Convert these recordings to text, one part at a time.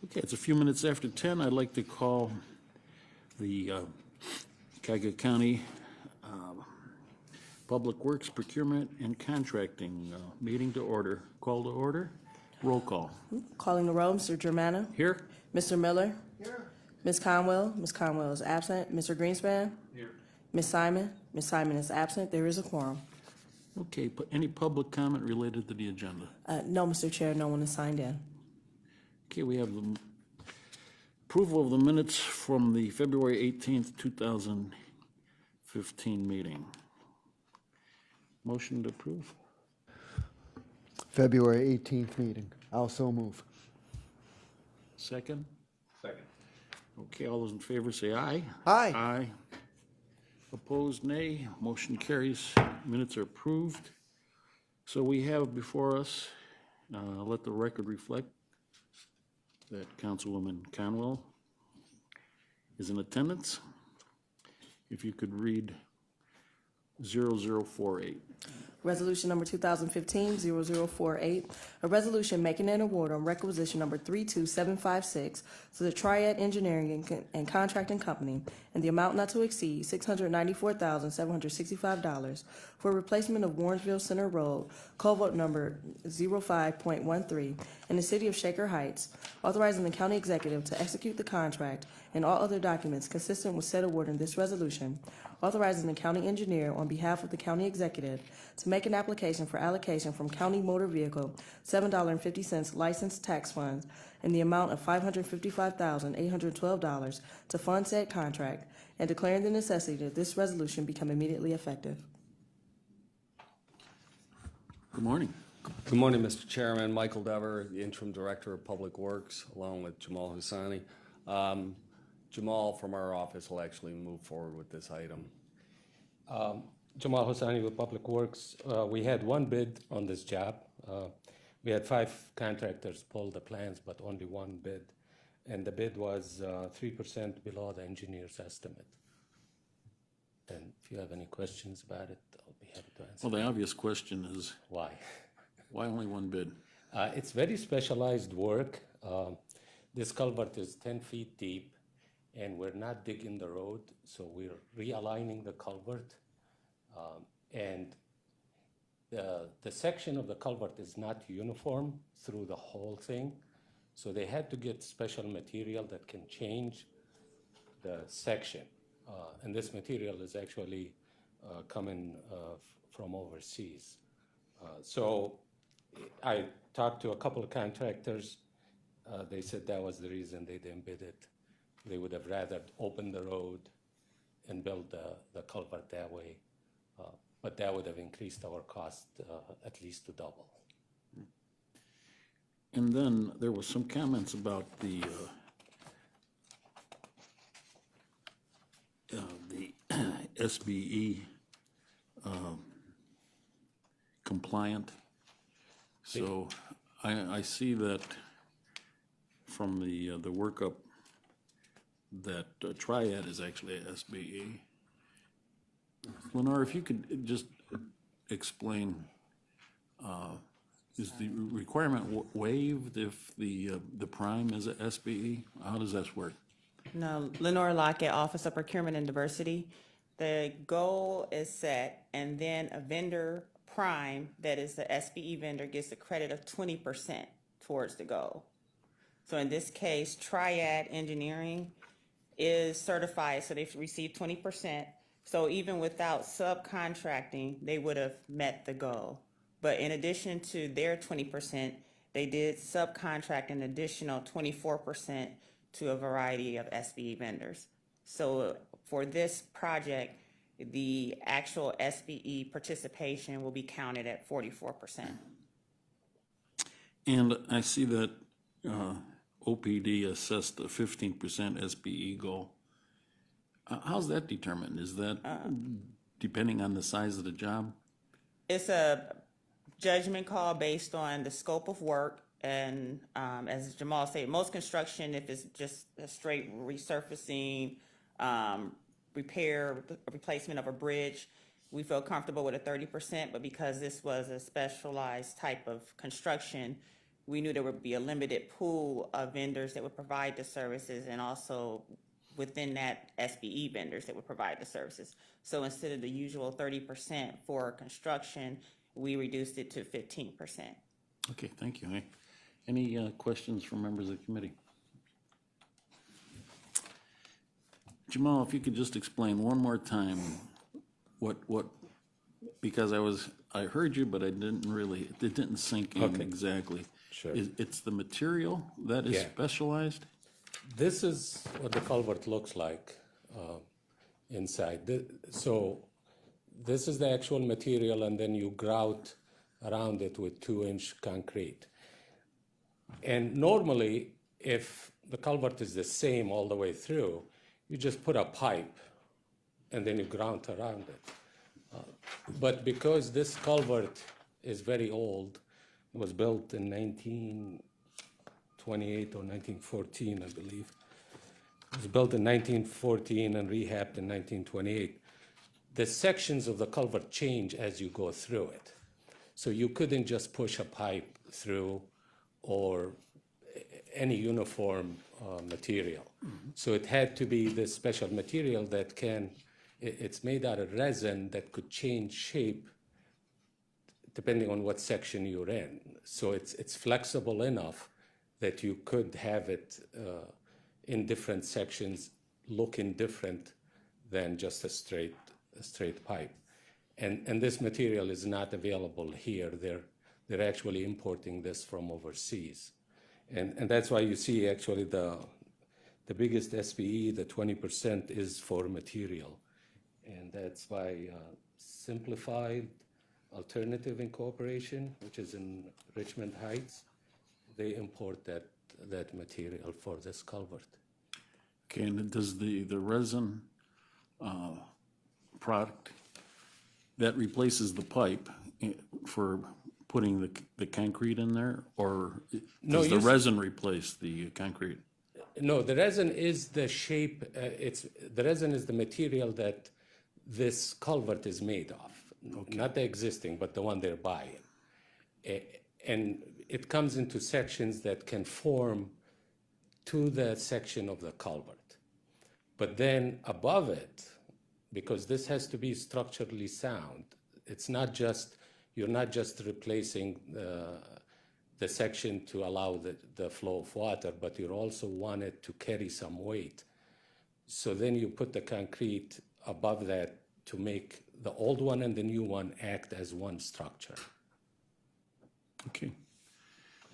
Okay, it's a few minutes after 10. I'd like to call the Cuyahoga County Public Works Procurement and Contracting meeting to order. Call to order. Roll call. Calling the roll, Mr. Germana. Here? Mr. Miller. Here. Ms. Conwell. Ms. Conwell is absent. Mr. Greenspan. Here. Ms. Simon. Ms. Simon is absent. There is a quorum. Okay, any public comment related to the agenda? No, Mr. Chair, no one is signed in. Okay, we have the approval of the minutes from the February 18th, 2015 meeting. Motion to approve? February 18th meeting. I'll so move. Second? Second. Okay, all those in favor say aye. Aye. Aye. Opposed, nay. Motion carries. Minutes are approved. So we have before us, let the record reflect that Councilwoman Conwell is in attendance. If you could read 0048. Resolution number 2015-0048, a resolution making an award on requisition number 32756 to the Triad Engineering and Contracting Company in the amount not to exceed $694,765 for replacement of Warrensville Center Road, culvert number 05.13 in the city of Shaker Heights, authorizing the county executive to execute the contract and all other documents consistent with said award in this resolution, authorizing the county engineer on behalf of the county executive to make an application for allocation from county motor vehicle $7.50 licensed tax funds in the amount of $555,812 to fund said contract and declaring the necessity that this resolution become immediately effective. Good morning. Good morning, Mr. Chairman. Michael Dever, the Interim Director of Public Works, along with Jamal Hussaini. Jamal from our office will actually move forward with this item. Jamal Hussaini with Public Works. We had one bid on this job. We had 5 contractors pull the plans, but only one bid. And the bid was 3% below the engineer's estimate. And if you have any questions about it, I'll be happy to answer. Well, the obvious question is, Why? why only one bid? It's very specialized work. This culvert is 10 feet deep, and we're not digging the road, so we're realigning the culvert. And the section of the culvert is not uniform through the whole thing, so they had to get special material that can change the section. And this material is actually coming from overseas. So I talked to a couple of contractors. They said that was the reason they didn't bid it. They would have rather opened the road and build the culvert that way. But that would have increased our cost at least to double. And then there was some comments about the SBE compliant. So I see that from the workup that Triad is actually a SBE. Lenore, if you could just explain, is the requirement waived if the prime is a SBE? How does that work? No, Lenore Lockett, Office of Procurement and Diversity. The goal is set, and then a vendor prime, that is the SBE vendor, gets a credit of 20% towards the goal. So in this case, Triad Engineering is certified, so they've received 20%. So even without subcontracting, they would have met the goal. But in addition to their 20%, they did subcontract an additional 24% to a variety of SBE vendors. So for this project, the actual SBE participation will be counted at 44%. And I see that OPD assessed a 15% SBE goal. How's that determined? Is that depending on the size of the job? It's a judgment call based on the scope of work. And as Jamal said, most construction, if it's just a straight resurfacing, repair, replacement of a bridge, we feel comfortable with a 30%, but because this was a specialized type of construction, we knew there would be a limited pool of vendors that would provide the services, and also within that SBE vendors that would provide the services. So instead of the usual 30% for construction, we reduced it to 15%. Okay, thank you. Any questions from members of the committee? Jamal, if you could just explain one more time what, because I heard you, but I didn't really, it didn't sink in Okay. exactly. Sure. It's the material that is Yeah. specialized? This is what the culvert looks like inside. So this is the actual material, and then you grout around it with 2-inch concrete. And normally, if the culvert is the same all the way through, you just put a pipe and then you grout around it. But because this culvert is very old, it was built in 1928 or 1914, I believe. It was built in 1914 and rehabbed in 1928. The sections of the culvert change as you go through it. So you couldn't just push a pipe through or any uniform material. So it had to be this special material that it's made out of resin that could change shape depending on what section you're in. So it's flexible enough that you could have it in different sections looking different than just a straight pipe. And this material is not available here. They're actually importing this from overseas. And that's why you see actually the biggest SPE, the 20%, is for material. And that's by Simplified Alternative Incorporation, which is in Richmond Heights. They import that material for this culvert. Okay, and does the resin product that replaces the pipe for putting the concrete in there, or No, does the you s- resin replace the concrete? No, the resin is the shape, the resin is the material that this culvert is made of. Not the existing, but the one they're buying. And it comes into sections that can form to the section of the culvert. But then above it, because this has to be structurally sound, you're not just replacing the section to allow the flow of water, but you also want it to carry some weight. So then you put the concrete above that to make the old one and the new one act as one structure. Okay.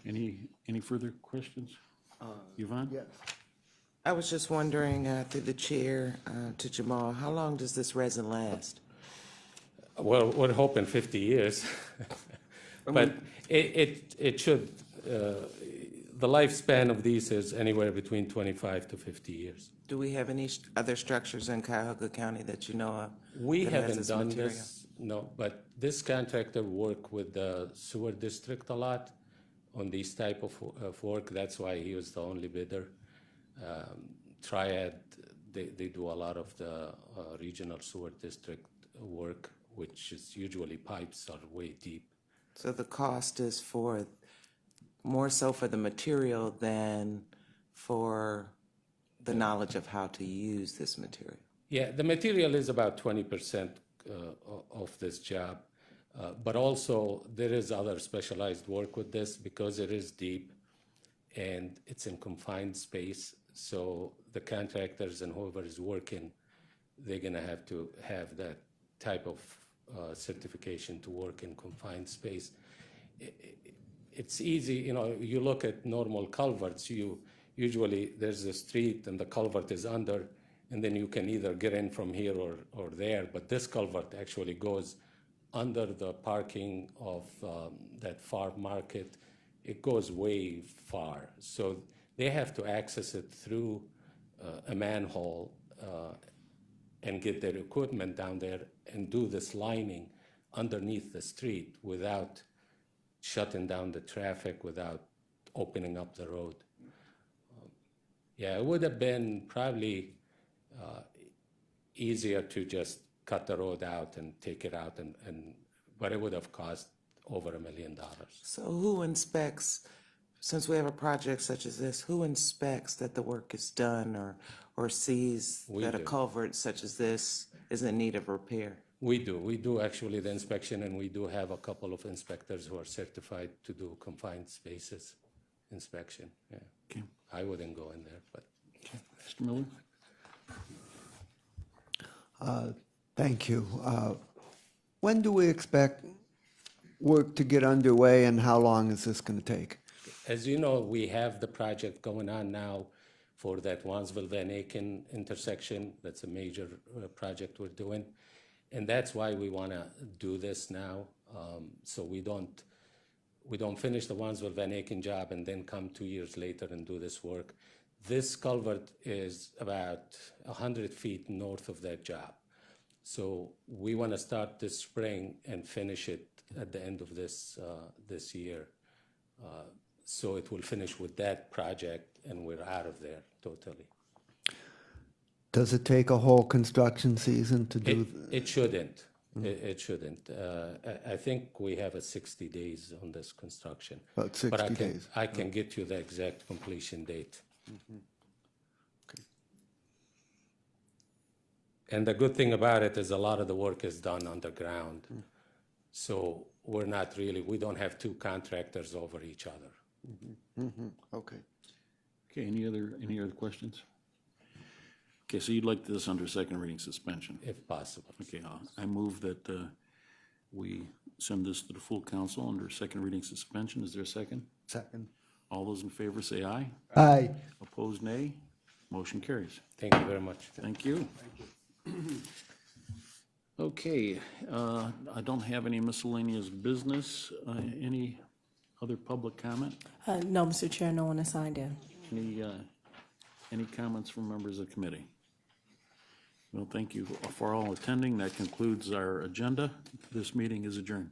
Any further questions? Yvonne? Yes. I was just wondering, through the chair, to Jamal, how long does this resin last? Well, we're hoping 50 years. But it should, the lifespan of these is anywhere between 25 to 50 years. Do we have any other structures in Cuyahoga County that you know of? We that has haven't this done material? this, no, but this contractor work with the sewer district a lot on these type of work. That's why he was the only bidder. Triad, they do a lot of the regional sewer district work, which is usually pipes are way deep. So the cost is more so for the material than for the knowledge of how to use this material? Yeah, the material is about 20% of this job. But also there is other specialized work with this because it is deep and it's in confined space. So the contractors and whoever is working, they're gonna have to have that type of certification to work in confined space. It's easy, you look at normal culverts, usually there's a street and the culvert is under, and then you can either get in from here or there, but this culvert actually goes under the parking of that farm market. It goes way far. So they have to access it through a manhole and get their equipment down there and do this lining underneath the street without shutting down the traffic, without opening up the road. Yeah, it would have been probably easier to just cut the road out and take it out, but it would have cost over $1 million. So who inspects since we have a project such as this, who inspects that the work is done or sees We that a do. culvert such as this is in need of repair? We do actually the inspection, and we do have a couple of inspectors who are certified to do confined spaces inspection, yeah. Okay. I wouldn't go in there, but. Mr. Miller? Thank you. When do we expect work to get underway, and how long is this going to take? As you know, we have the project going on now for that Wansville-Van Aken intersection. That's a major project we're doing. And that's why we want to do this now, so we don't finish the Wansville-Van Aken job and then come 2 years later and do this work. This culvert is about 100 feet north of that job. So we want to start this spring and finish it at the end of this year. So it will finish with that project, and we're out of there totally. Does it take a whole construction season to do? It shouldn't. It shouldn't. I think we have a 60 days on this construction. About 60 But days. I can get you the exact completion date. And the good thing about it is a lot of the work is done underground. So we don't have two contractors over each other. Okay. Okay, any other questions? Okay, so you'd like this under second reading suspension? If possible. Okay, I move that we send this to the full council under second reading suspension. Is there a second? Second. All those in favor say aye. Aye. Opposed, nay. Motion carries. Thank you very much. Thank you. Okay, I don't have any miscellaneous business. Any other public comment? No, Mr. Chair, no one has signed in. Any comments from members of the committee? Well, thank you for all attending. That concludes our agenda. This meeting is adjourned.